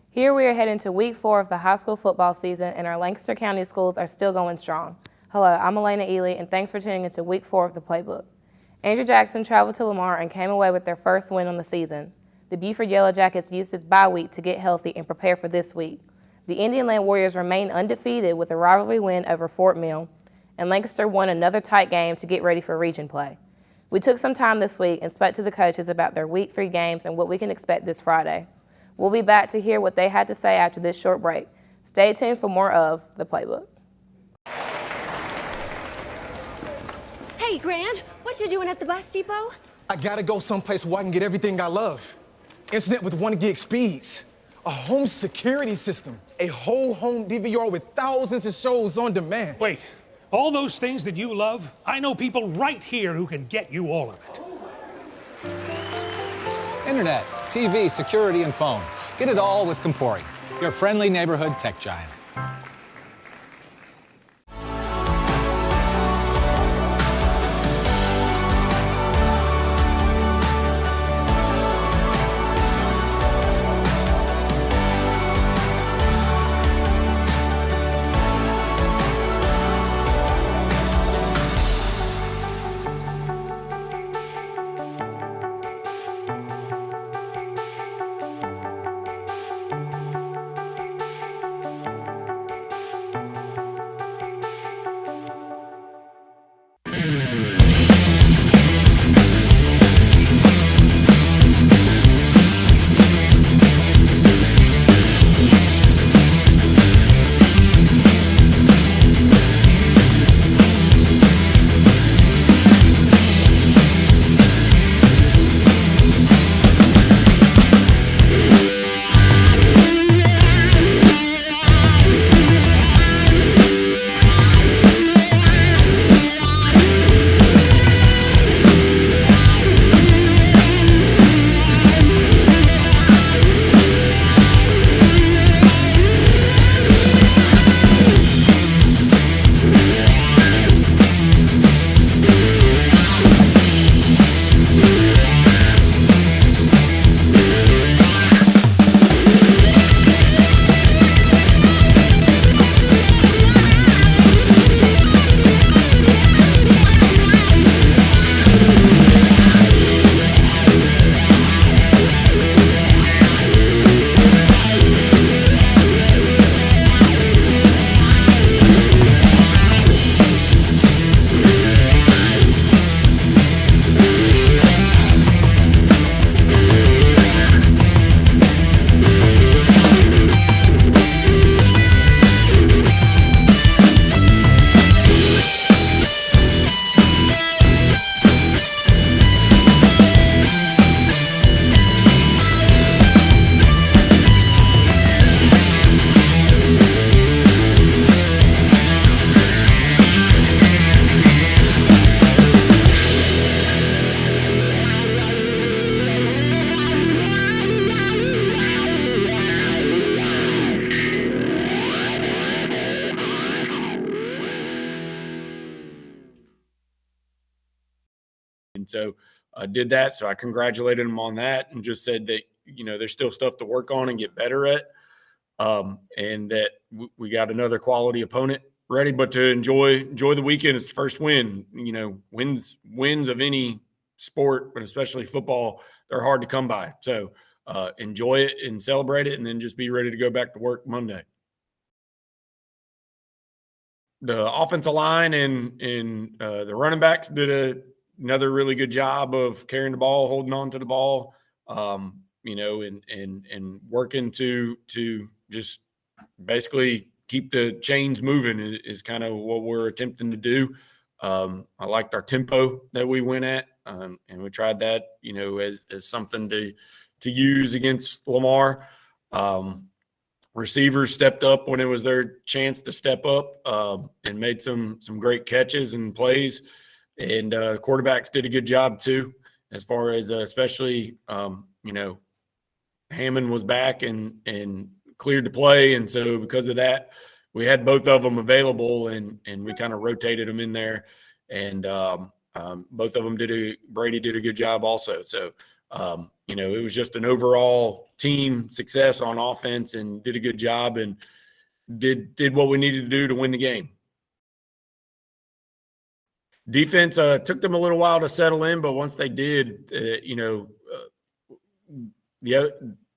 Here we are heading to week 4 of the high school football season, and our Lancaster County schools are still going strong. Hello, I'm Elena Ely, and thanks for tuning into week 4 of the Playbook. Andrew Jackson traveled to Lamar and came away with their first win on the season. The Buford Yellow Jackets used its bye week to get healthy and prepare for this week. The Indian Land Warriors remain undefeated with a rivalry win over Fort Mill, and Lancaster won another tight game to get ready for region play. We took some time this week and spoke to the coaches about their week 3 games and what we can expect this Friday. We'll be back to hear what they had to say after this short break. Stay tuned for more of The Playbook. Hey, Grant, what you doing at the bus depot? I gotta go someplace where I can get everything I love. Internet with 1 gig speeds, a home security system, a whole home DVR with thousands of shows on demand. Wait, all those things that you love, I know people right here who can get you all of it. Internet, TV, security, and phone. Get it all with Compori, your friendly neighborhood tech giant. And so I did that. So I congratulated him on that and just said that, there's still stuff to work on and get better at. And that we got another quality opponent ready, but to enjoy the weekend. It's the first win. Wins of any sport, but especially football, they're hard to come by. So enjoy it and celebrate it, and then just be ready to go back to work Monday. The offensive line and the running backs did another really good job of carrying the ball, holding on to the ball, and working to just basically keep the chains moving is kind of what we're attempting to do. I liked our tempo that we went at, and we tried that, as something to use against Lamar. Receivers stepped up when it was their chance to step up, and made some great catches and plays. And quarterbacks did a good job too, as far as especially, Hammond was back and cleared to play. And so because of that, we had both of them available, and we kind of rotated them in there. And both of them Brady did a good job also. So It was just an overall team success on offense and did a good job and did what we needed to do to win the game. Defense took them a little while to settle in, but once they did, they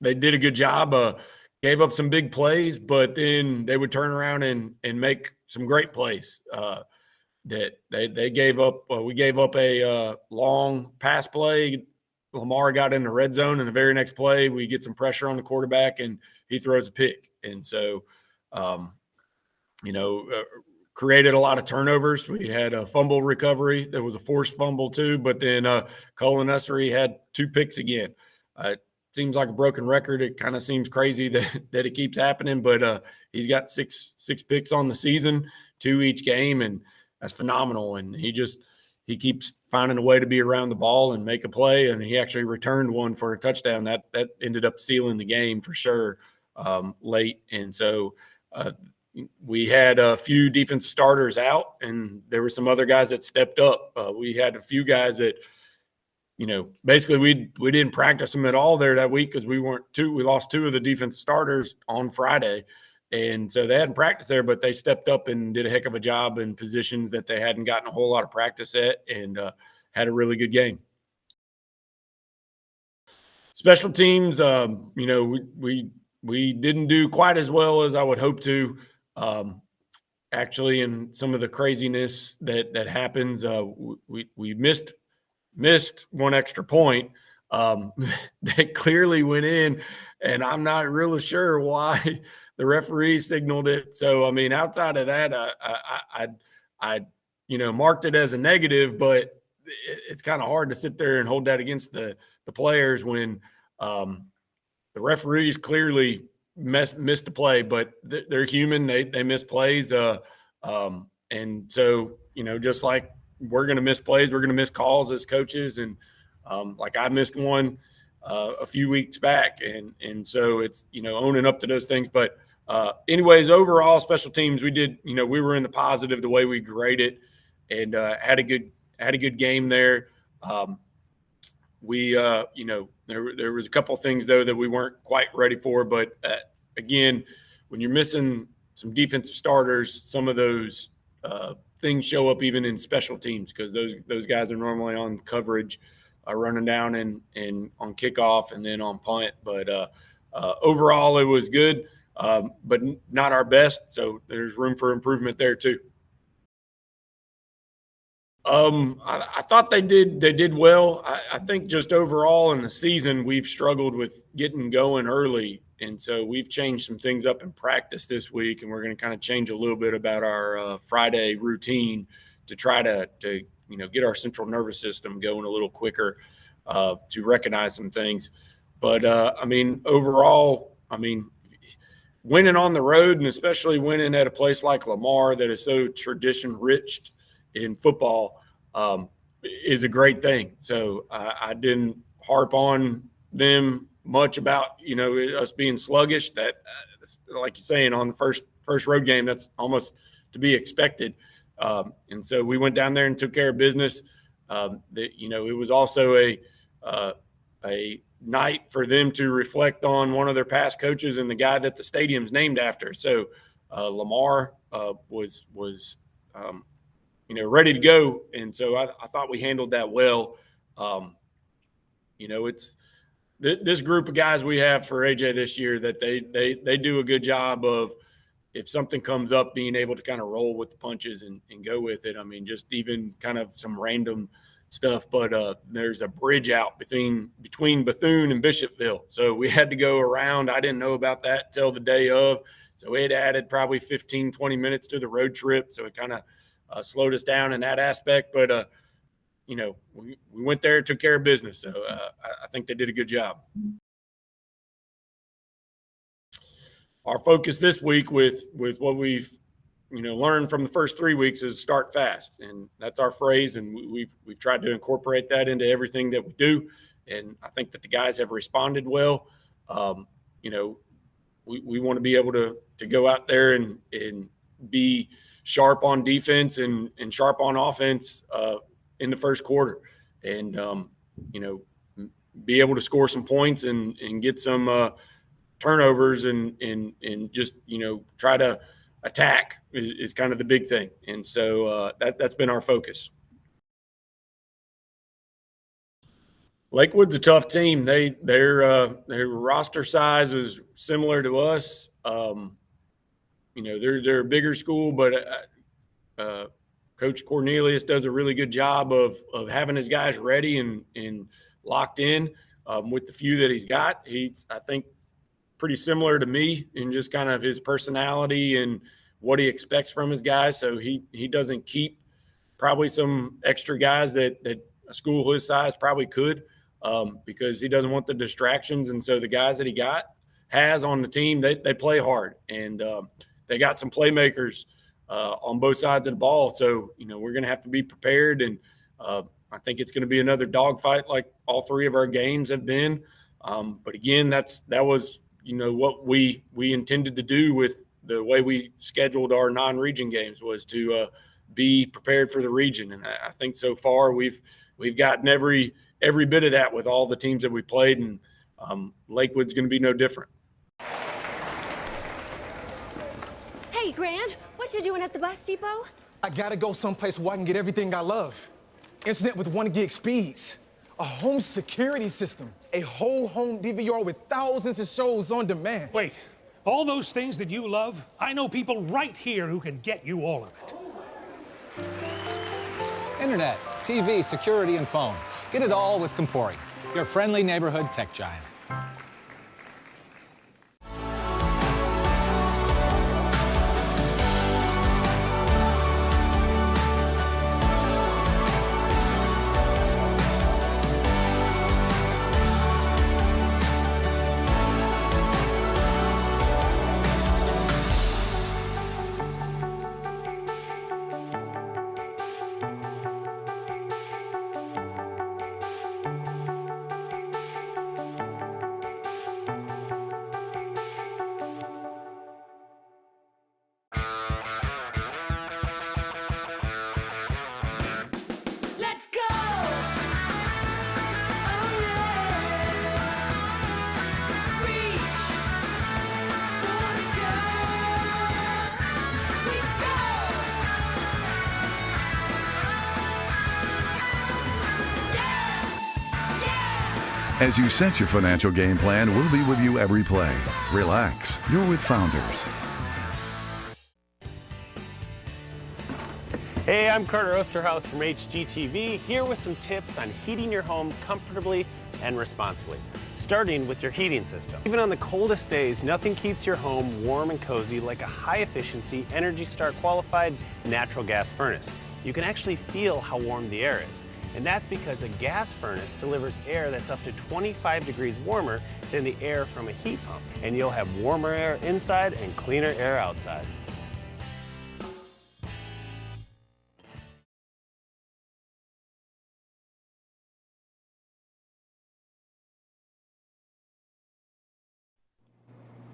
did a good job. Gave up some big plays, but then they would turn around and make some great plays. That they gave up. We gave up a long pass play. Lamar got in the red zone, and the very next play, we get some pressure on the quarterback, and he throws a pick. And so, created a lot of turnovers. We had a fumble recovery. There was a forced fumble too, but then Colin Ussery had 2 picks again. It seems like a broken record. It kind of seems crazy that it keeps happening, but he's got six picks on the season, 2 each game, and that's phenomenal. And he keeps finding a way to be around the ball and make a play, and he actually returned one for a touchdown. That ended up sealing the game for sure late. And so we had a few defensive starters out, and there were some other guys that stepped up. We had a few guys that, basically we didn't practice them at all there that week because we lost 2 of the defensive starters on Friday. And so they hadn't practiced there, but they stepped up and did a heck of a job in positions that they hadn't gotten a whole lot of practice at, and had a really good game. Special teams, we didn't do quite as well as I would hope to. Actually, in some of the craziness that happens, we missed one extra point that clearly went in, and I'm not really sure why the referee signaled it. So, I mean, outside of that, I marked it as a negative, but it's kind of hard to sit there and hold that against the players when the referees clearly missed the play, but they're human. They miss plays. And so, just like we're going to miss plays, we're going to miss calls as coaches. And like I missed one a few weeks back. And so it's, owning up to those things. But anyways, overall special teams, we were in the positive the way we graded, and had a good game there. There was a couple of things though that we weren't quite ready for, but again, when you're missing some defensive starters, some of those things show up even in special teams, because those guys are normally on coverage, running down and on kickoff and then on punt. But overall, it was good, but not our best. So there's room for improvement there too. I thought they did well. I think just overall in the season, we've struggled with getting going early. And so we've changed some things up in practice this week, and we're going to kind of change a little bit about our Friday routine to try to get our central nervous system going a little quicker to recognize some things. But, overall, winning on the road, and especially winning at a place like Lamar that is so tradition-rich in football, is a great thing. So I didn't harp on them much about us being sluggish. That like you're saying, on the first road game, that's almost to be expected. And so we went down there and took care of business. It was also a night for them to reflect on one of their past coaches and the guy that the stadium's named after. So Lamar was ready to go. And so I thought we handled that well. It's this group of guys we have for AJ this year that they do a good job of, if something comes up, being able to kind of roll with the punches and go with it. Just even kind of some random stuff, but there's a bridge out between Bethune and Bishopville. So we had to go around. I didn't know about that till the day of. So it added probably 15, 20 minutes to the road trip. So it kind of slowed us down in that aspect, but we went there and took care of business. So I think they did a good job. Our focus this week with what we've learned from the first 3 weeks is start fast, and that's our phrase. And we've tried to incorporate that into everything that we do. And I think that the guys have responded well. We want to be able to go out there and be sharp on defense and sharp on offense in the first quarter. And, be able to score some points and get some turnovers and just, try to attack is kind of the big thing. And so that's been our focus. Lakewood's a tough team. Their roster size is similar to us. They're a bigger school, but Coach Cornelius does a really good job of having his guys ready and locked in with the few that he's got. He's, I think, pretty similar to me in just kind of his personality and what he expects from his guys. So he doesn't keep probably some extra guys that a school his size probably could because he doesn't want the distractions. And so the guys that he has on the team, they play hard, and they got some playmakers on both sides of the ball. So, we're going to have to be prepared. And I think it's going to be another dogfight like all three of our games have been. But again, that was, what we intended to do with the way we scheduled our non-region games was to be prepared for the region. And I think so far we've gotten every bit of that with all the teams that we played, and Lakewood's going to be no different. Hey, Grant, what you doing at the bus depot? I gotta go someplace where I can get everything I love. Internet with 1 gig speeds. A home security system. A whole home DVR with thousands of shows on demand. Wait, all those things that you love, I know people right here who can get you all of it. Internet, TV, security, and phone. Get it all with Compori, your friendly neighborhood tech giant. Let's go! Oh, yeah! Reach for the sky! We go! Yeah! Yeah! As you set your financial game plan, we'll be with you every play. Relax. You're with Founders. Hey, I'm Carter Osterhaus from HGTV, here with some tips on heating your home comfortably and responsibly, starting with your heating system. Even on the coldest days, nothing keeps your home warm and cozy like a high-efficiency, Energy Star qualified natural gas furnace. You can actually feel how warm the air is, and that's because a gas furnace delivers air that's up to 25 degrees warmer than the air from a heat pump, and you'll have warmer air inside and cleaner air outside.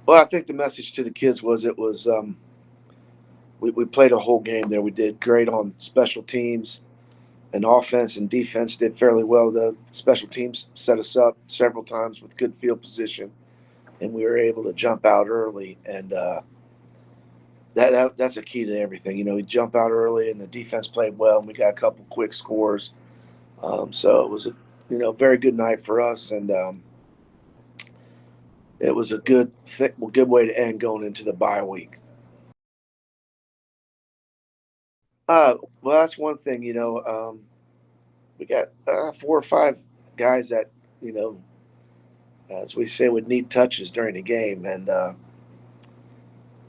Well, I think the message to the kids was we played a whole game there. We did great on special teams, and offense and defense did fairly well. The special teams set us up several times with good field position, and we were able to jump out early. And that's a key to everything. We jump out early, and the defense played well, and we got a couple quick scores. So it was a very good night for us, and it was a good way to end going into the bye week. Well, that's one thing. We got 4 or 5 guys that as we say, would need touches during the game, and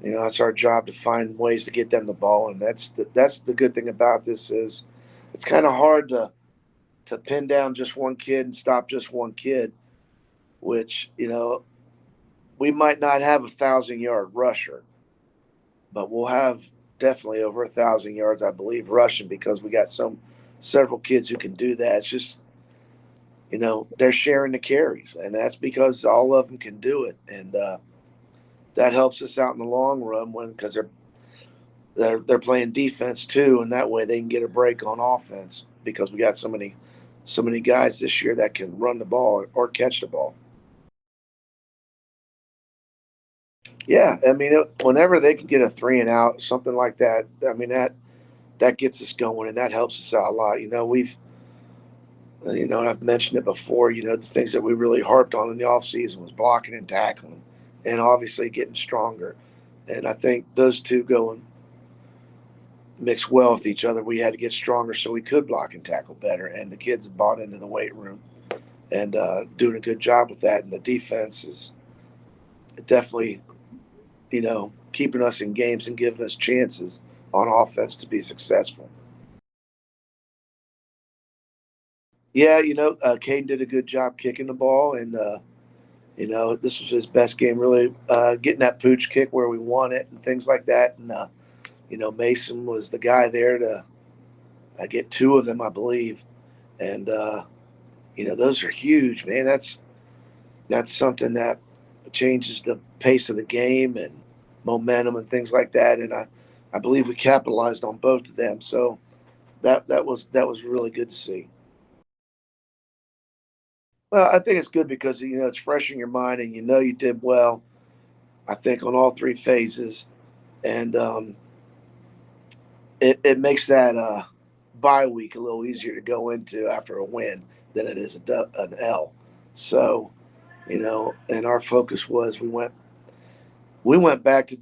that's our job to find ways to get them the ball. And that's the good thing about this is it's kind of hard to pin down just one kid and stop just one kid, which we might not have a 1,000-yard rusher, but we'll have definitely over 1,000 yards, I believe, rushing, because we got several kids who can do that. It's just, they're sharing the carries, and that's because all of them can do it. And that helps us out in the long run because they're playing defense too, and that way they can get a break on offense because we got so many so many guys this year that can run the ball or catch the ball. Yeah, I mean, whenever they can get a 3 and out, something like that, I mean, that gets us going, and that helps us out a lot. I've mentioned it before, the things that we really harped on in the offseason was blocking and tackling, and obviously getting stronger. And I think those two go and mix well with each other. We had to get stronger so we could block and tackle better, and the kids have bought into the weight room and doing a good job with that. And the defense is definitely, keeping us in games and giving us chances on offense to be successful. Yeah, Caden did a good job kicking the ball, and this was his best game, really getting that pooch kick where we won it and things like that. And Mason was the guy there to get 2 of them, I believe, and those are huge, man. That's something that changes the pace of the game and momentum and things like that. And I believe we capitalized on both of them. So that was really good to see. Well, I think it's good because it's fresh in your mind, and you did well. I think on all 3 phases, and it makes that bye week a little easier to go into after a win than it is an L. So, and our focus was we went back to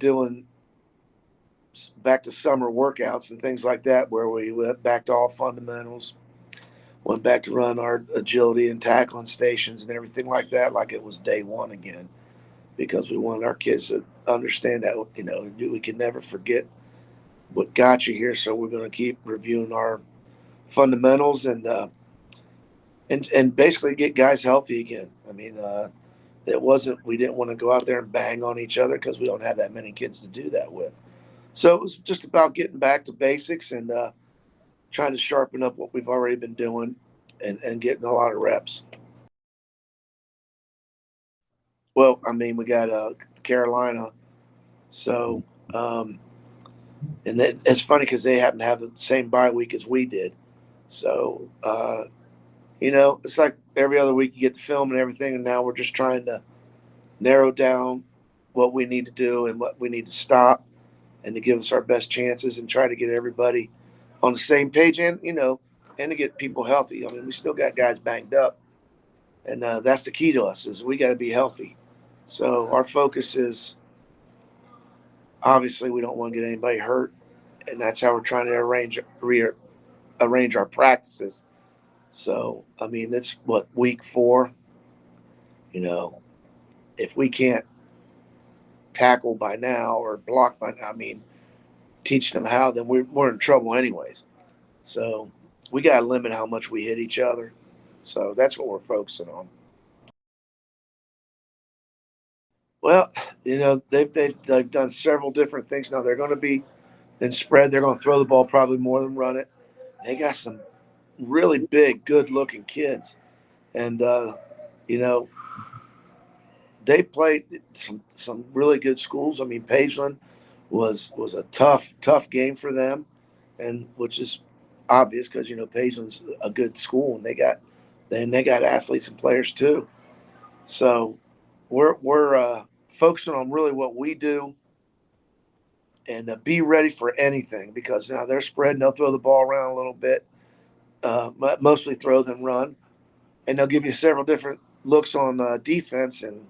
summer workouts and things like that, where we went back to all fundamentals. Went back to run our agility and tackling stations and everything like that, like it was day one again, because we wanted our kids to understand that, we can never forget what got you here. So we're going to keep reviewing our fundamentals and basically get guys healthy again. I mean, we didn't want to go out there and bang on each other because we don't have that many kids to do that with. So it was just about getting back to basics and trying to sharpen up what we've already been doing and getting a lot of reps. Well, I mean, we got Carolina. So, and then it's funny because they happen to have the same bye week as we did. So, it's like every other week you get the film and everything, and now we're just trying to narrow down what we need to do and what we need to stop and to give us our best chances and try to get everybody on the same page and to get people healthy. I mean, we still got guys banged up, and that's the key to us is we got to be healthy. So our focus is obviously we don't want to get anybody hurt, and that's how we're trying to arrange our practices. So, I mean, it's week 4, if we can't tackle by now or block by now, I mean, teach them how, then we're in trouble anyways. So we got to limit how much we hit each other. So that's what we're focusing on. Well, they've done several different things. Now they're going to be in spread. They're going to throw the ball probably more than run it. They got some really big, good-looking kids, and they've played some really good schools. I mean, Pageland was a tough game for them, and which is obvious because Pageland's a good school, and they got athletes and players too. So we're focusing on really what we do and be ready for anything, because now they're spreading. They'll throw the ball around a little bit, mostly throw then run, and they'll give you several different looks on defense, and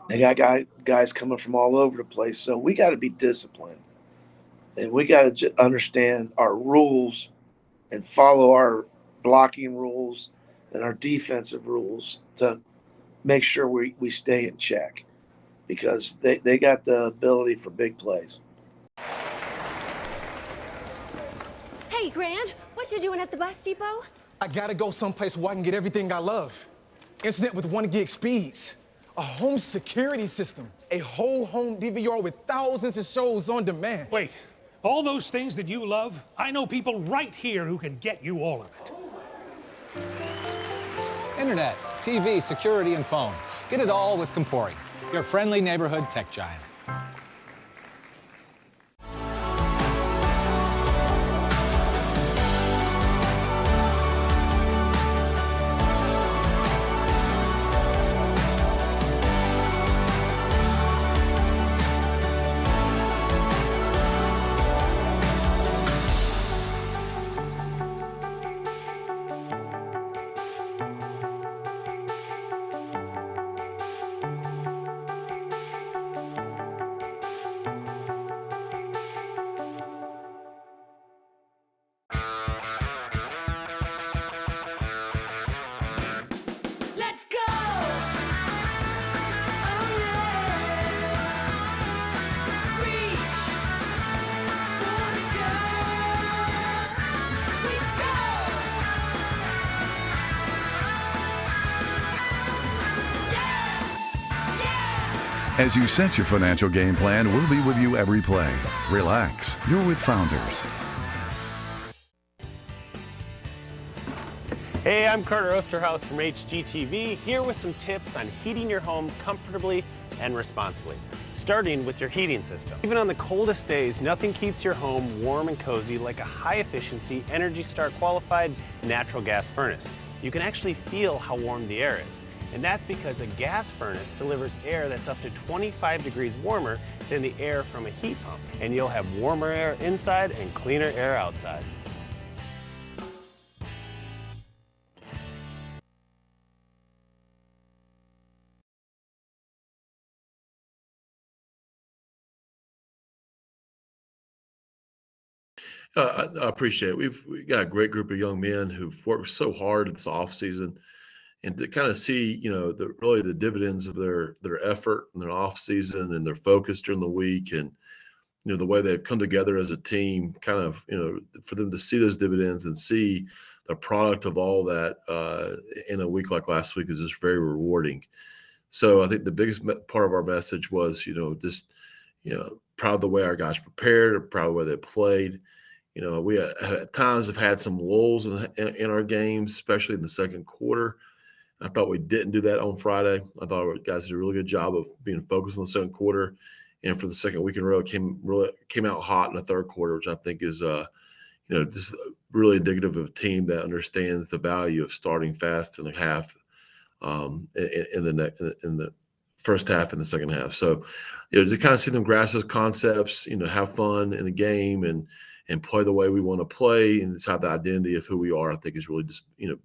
they got guys coming from all over the place. So we got to be disciplined, and we got to understand our rules and follow our blocking rules and our defensive rules to make sure we stay in check, because they got the ability for big plays. Hey, Grant, what you doing at the bus depot? I gotta go someplace where I can get everything I love. Internet with 1 gig speeds. A home security system. A whole home DVR with thousands of shows on demand. Wait, all those things that you love, I know people right here who can get you all of it. Internet, TV, security, and phone. Get it all with Compori, your friendly neighborhood tech giant. As you set your financial game plan, we'll be with you every play. Relax. You're with Founders. Hey, I'm Carter Osterhaus from HGTV, here with some tips on heating your home comfortably and responsibly, starting with your heating system. Even on the coldest days, nothing keeps your home warm and cozy like a high-efficiency, Energy Star qualified natural gas furnace. You can actually feel how warm the air is. And that's because a gas furnace delivers air that's up to 25 degrees warmer than the air from a heat pump. And you'll have warmer air inside and cleaner air outside. I appreciate it. We got a great group of young men who've worked so hard this off season, and to kind of see, really the dividends of their effort and their off season and their focus during the week, and the way they've come together as a team, kind of, for them to see those dividends and see the product of all that in a week like last week is just very rewarding. So I think the biggest part of our message was, just, proud of the way our guys prepared, proud of the way they played. We at times have had some lulls in our games, especially in the second quarter. I thought we didn't do that on Friday. I thought our guys did a really good job of being focused on the second quarter, and for the second week in a row, came out hot in the third quarter, which I think is just really indicative of a team that understands the value of starting fast in the half, in the first half and the second half. So, to kind of see them grasp those concepts, have fun in the game and play the way we want to play and decide the identity of who we are, I think is really just, it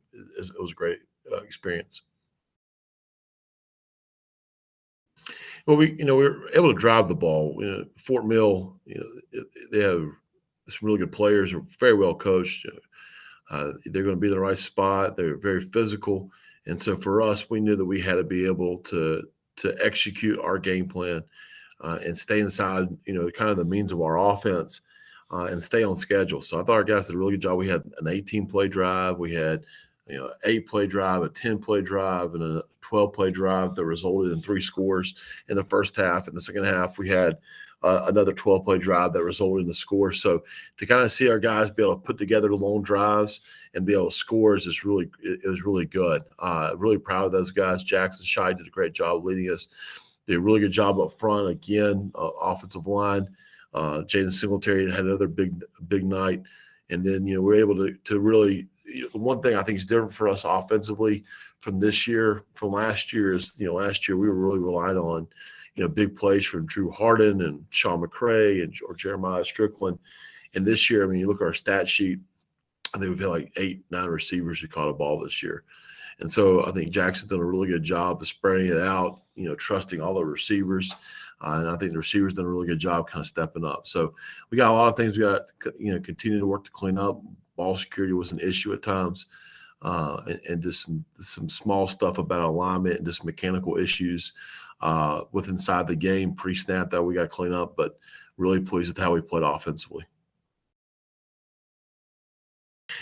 was a great experience. Well, we were able to drive the ball. Fort Mill, they have some really good players, are very well coached. They're going to be in the right spot. They're very physical. And so for us, we knew that we had to be able to execute our game plan and stay inside, kind of the means of our offense and stay on schedule. So I thought our guys did a really good job. We had an 18-play drive. We had, 8-play drive, a 10-play drive, and a 12-play drive that resulted in 3 scores in the first half. In the second half, we had another 12-play drive that resulted in the score. So to kind of see our guys be able to put together long drives and be able to score is really good. Really proud of those guys. Jackson Shai did a great job leading us. Did a really good job up front. Again, offensive line. Jaden Singletary had another big night. And then, we're able to really, one thing I think is different for us offensively from this year, from last year is, last year we were really relying on, big plays from Drew Harden and Sean McCray or Jeremiah Strickland. And this year, you look at our stat sheet, I think we've had like 8, 9 receivers who caught a ball this year. And so I think Jackson's done a really good job of spreading it out, trusting all the receivers. And I think the receivers done a really good job kind of stepping up. So we got a lot of things we got, continue to work to clean up. Ball security was an issue at times. And just some small stuff about alignment and just mechanical issues with inside the game pre-snap that we got to clean up, but really pleased with how we played offensively.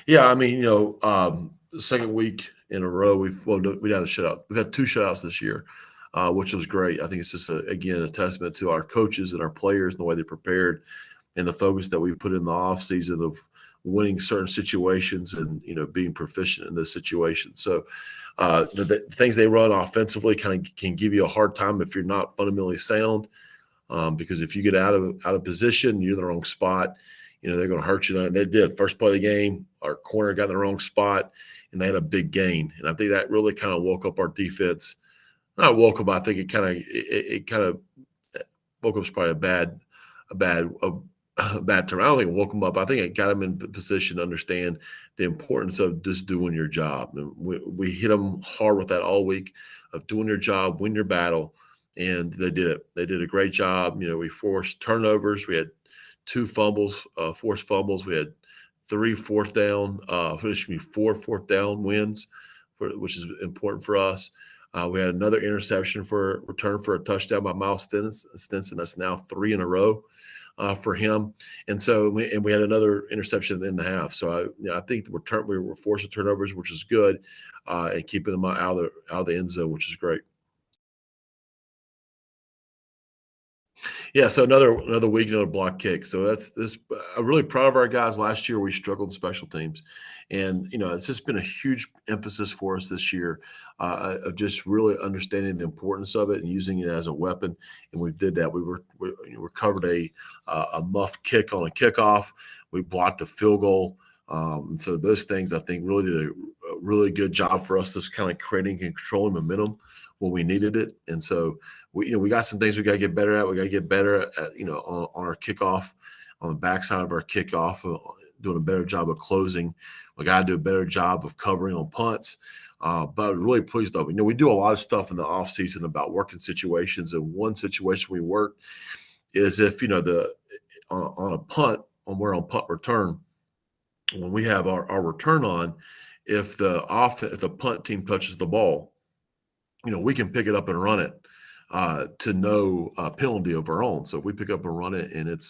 Yeah, the second week in a row we had a shutout. We've had 2 shutouts this year, which was great. I think it's just a testament to our coaches and our players and the way they prepared and the focus that we put in the off season of winning certain situations and being proficient in those situations. So the things they run offensively kind of can give you a hard time if you're not fundamentally sound, because if you get out of position, you're in the wrong spot. They're going to hurt you. And they did. First play of the game, our corner got in the wrong spot, and they had a big gain. And I think that really kind of woke up our defense. Not woke up. I think it kind of woke up is probably a bad term. I don't think it woke them up. I think it got them in position to understand the importance of just doing your job. And we hit them hard with that all week of doing your job, win your battle, and they did it. They did a great job. We forced turnovers. We had 2 fumbles, forced fumbles. We had 4 fourth down wins, which is important for us. We had another interception for return for a touchdown by Miles Stinson. That's now 3 in a row for him. And so we had another interception in the half. So I think we were forcing turnovers, which is good, and keeping them out of the end zone, which is great. Yeah, so another week, another block kick. So that's this. I'm really proud of our guys. Last year we struggled in special teams, and it's just been a huge emphasis for us this year of just really understanding the importance of it and using it as a weapon. And we did that. We recovered a muff kick on a kickoff. We blocked a field goal. And so those things I think really did a really good job for us, just kind of creating and controlling momentum when we needed it. And so we got some things we got to get better at. We got to get better at on our kickoff, on the backside of our kickoff, doing a better job of closing. We got to do a better job of covering on punts. But I was really pleased though. We do a lot of stuff in the off season about working situations, and one situation we worked is if on a punt, when we're on punt return, when we have our return on, if the punt team touches the ball, we can pick it up and run it to no penalty of our own. So if we pick up and run it and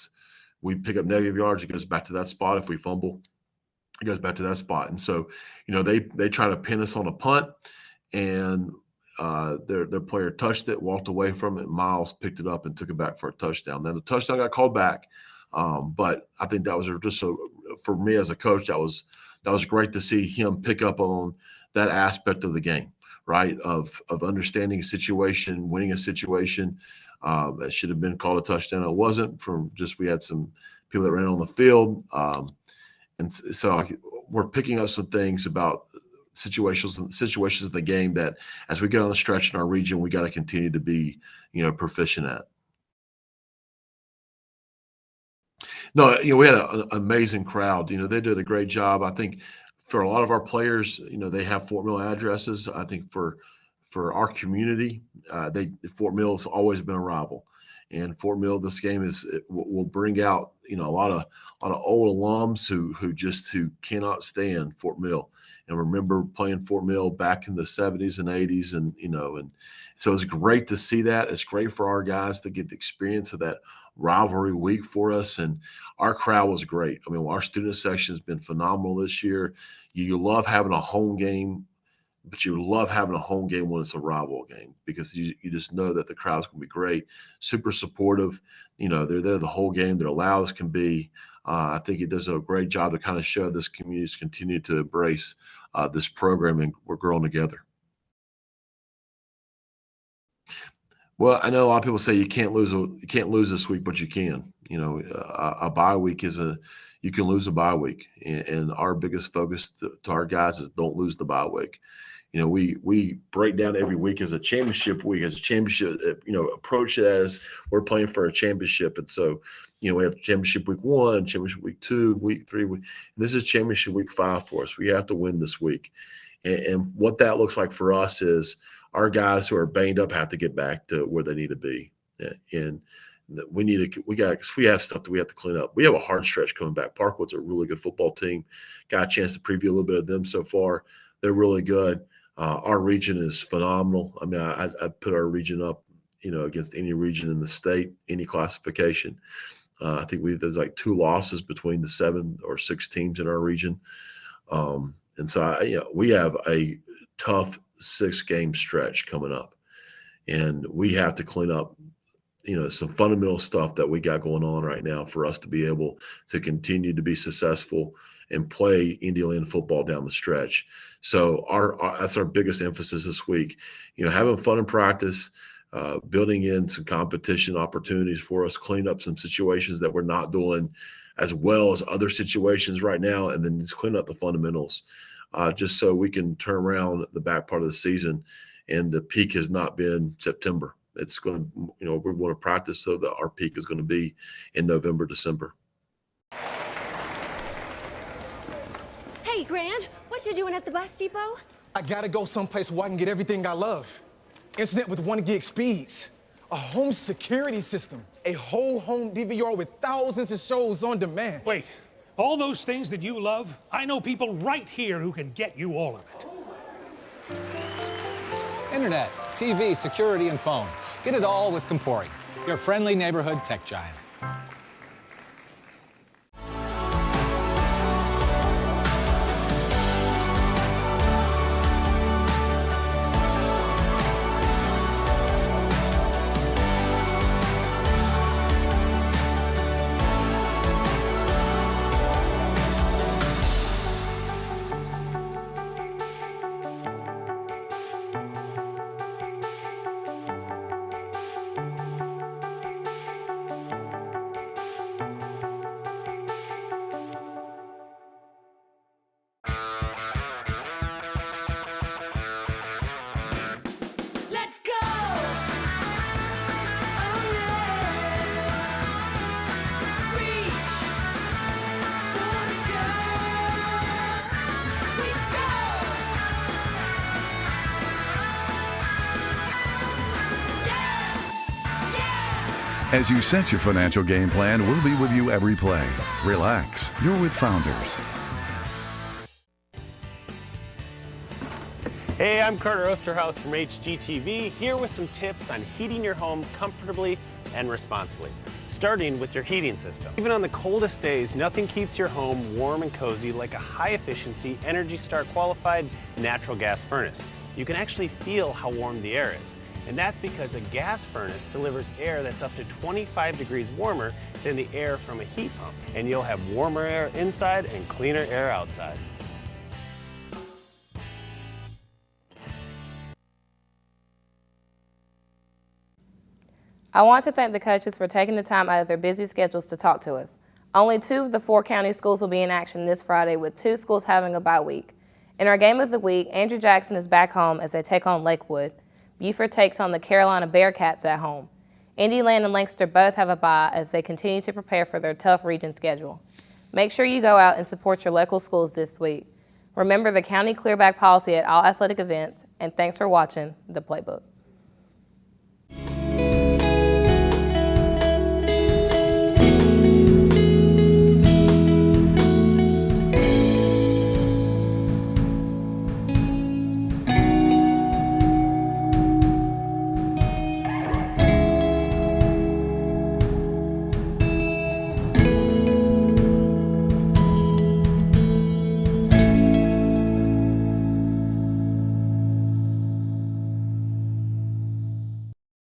we pick up negative yards, it goes back to that spot. If we fumble, it goes back to that spot. And so, they try to pin us on a punt, and their player touched it, walked away from it. Miles picked it up and took it back for a touchdown. Then the touchdown got called back. But I think that was for me as a coach, that was great to see him pick up on that aspect of the game, right? Of understanding a situation, winning a situation. That should have been called a touchdown. It wasn't. We had some people that ran on the field. And so we're picking up some things about situations in the game that as we get on the stretch in our region, we got to continue to be, proficient at. No, we had an amazing crowd. They did a great job. I think for a lot of our players, they have Fort Mill addresses. I think for our community, Fort Mill has always been a rival, and Fort Mill, this game will bring out a lot of old alums who cannot stand Fort Mill and remember playing Fort Mill back in the 70s and 80s, and so it's great to see that. It's great for our guys to get the experience of that rivalry week for us, and our crowd was great. I mean, our student section has been phenomenal this year. You love having a home game, but you love having a home game when it's a rival game because you just know that the crowd's going to be great, super supportive. They're there the whole game. They're loud as can be. I think it does a great job to kind of show this community's continue to embrace this program, and we're growing together. Well, I know a lot of people say you can't lose this week, but you can. A bye week you can lose a bye week, and our biggest focus to our guys is don't lose the bye week. We break down every week as a championship week, approach it as we're playing for a championship. And so, we have championship week 1, championship week 2, week 3. This is championship week 5 for us. We have to win this week. And what that looks like for us is our guys who are banged up have to get back to where they need to be. And we have stuff that we have to clean up. We have a hard stretch coming back. Parkwood's a really good football team. Got a chance to preview a little bit of them so far. They're really good. Our region is phenomenal. I mean, I put our region up, against any region in the state, any classification. I think there's like 2 losses between the 7 or 6 teams in our region. And so, we have a tough 6-game stretch coming up, and we have to clean up, some fundamental stuff that we got going on right now for us to be able to continue to be successful and play Indiana football down the stretch. So that's our biggest emphasis this week. Having fun in practice, building in some competition opportunities for us, clean up some situations that we're not doing as well as other situations right now, and then just clean up the fundamentals, just so we can turn around the back part of the season. And the peak has not been September. It's going to, we want to practice so that our peak is going to be in November, December. Hey, Grant, what you doing at the bus depot? I gotta go someplace where I can get everything I love. Internet with 1 gig speeds. A home security system. A whole home DVR with thousands of shows on demand. Wait, all those things that you love, I know people right here who can get you all of it. Internet, TV, security, and phone. Get it all with Compori, your friendly neighborhood tech giant. As you set your financial game plan, we'll be with you every play. Relax. You're with Founders. Hey, I'm Carter Osterhaus from HGTV, here with some tips on heating your home comfortably and responsibly, starting with your heating system. Even on the coldest days, nothing keeps your home warm and cozy like a high-efficiency, Energy Star qualified natural gas furnace. You can actually feel how warm the air is. And that's because a gas furnace delivers air that's up to 25 degrees warmer than the air from a heat pump. And you'll have warmer air inside and cleaner air outside. I want to thank the coaches for taking the time out of their busy schedules to talk to us. Only 2 of the 4 county schools will be in action this Friday, with 2 schools having a bye week. In our game of the week, Andrew Jackson is back home as they take on Lakewood. Beaufort takes on the Carolina Bearcats at home. Indiana and Lancaster both have a bye as they continue to prepare for their tough region schedule. Make sure you go out and support your local schools this week. Remember the county clearback policy at all athletic events, and thanks for watching The Playbook.